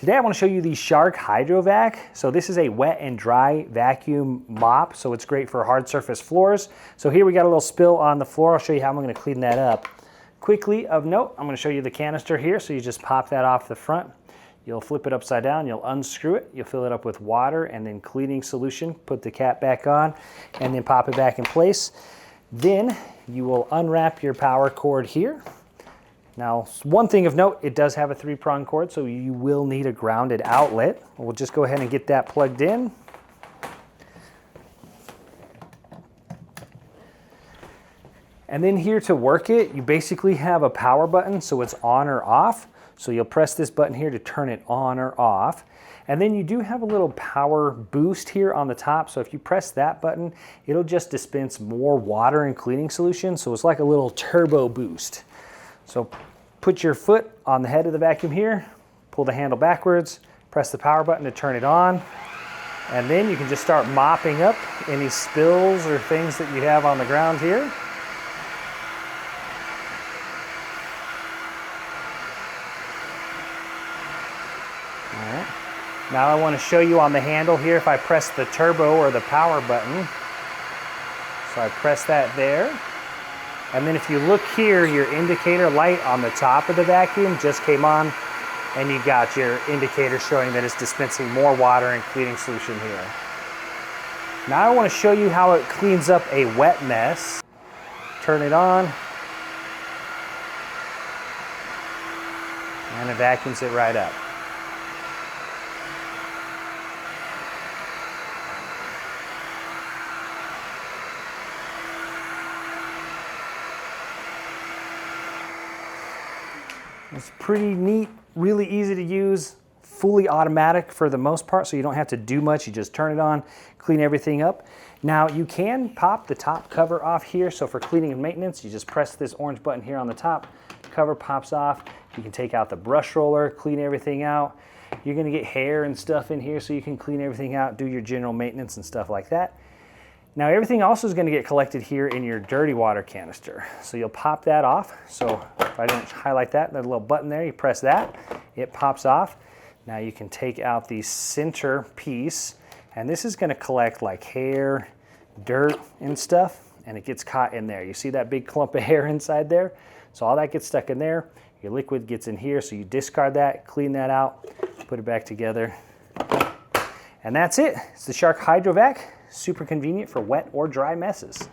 Today I want to show you the Shark HydroVac. So this is a wet and dry vacuum mop, so it's great for hard surface floors. So here we got a little spill on the floor. I'll show you how I'm going to clean that up. Quickly of note, I'm going to show you the canister here. So you just pop that off the front. You'll flip it upside down, you'll unscrew it, you'll fill it up with water and then cleaning solution, put the cap back on, and then pop it back in place. Then you will unwrap your power cord here. Now, one thing of note, it does have a 3-prong cord, so you will need a grounded outlet. We'll just go ahead and get that plugged in. And then here to work it, you basically have a power button, so it's on or off. So you'll press this button here to turn it on or off. And then you do have a little power boost here on the top. So if you press that button, it'll just dispense more water and cleaning solution. So it's like a little turbo boost. So put your foot on the head of the vacuum here, pull the handle backwards, press the power button to turn it on, and then you can just start mopping up any spills or things that you have on the ground here. All right. Now I want to show you on the handle here if I press the turbo or the power button. So I press that there. And then if you look here, your indicator light on the top of the vacuum just came on, and you got your indicator showing that it's dispensing more water and cleaning solution here. Now I want to show you how it cleans up a wet mess. Turn it on, and it vacuums it right up. It's pretty neat, really easy to use, fully automatic for the most part, so you don't have to do much. You just turn it on, clean everything up. Now you can pop the top cover off here, so for cleaning and maintenance, you just press this orange button here on the top, cover pops off. You can take out the brush roller, clean everything out. You're gonna get hair and stuff in here, so you can clean everything out, do your general maintenance and stuff like that. Now everything also is going to get collected here in your dirty water canister. So you'll pop that off. So if I didn't highlight that, there's a little button there, you press that, it pops off. Now you can take out the center piece, and this is going to collect like hair, dirt and stuff, and it gets caught in there. You see that big clump of hair inside there? So all that gets stuck in there. Your liquid gets in here, so you discard that, clean that out, put it back together. And that's it. It's the Shark HydroVac. Super convenient for wet or dry messes.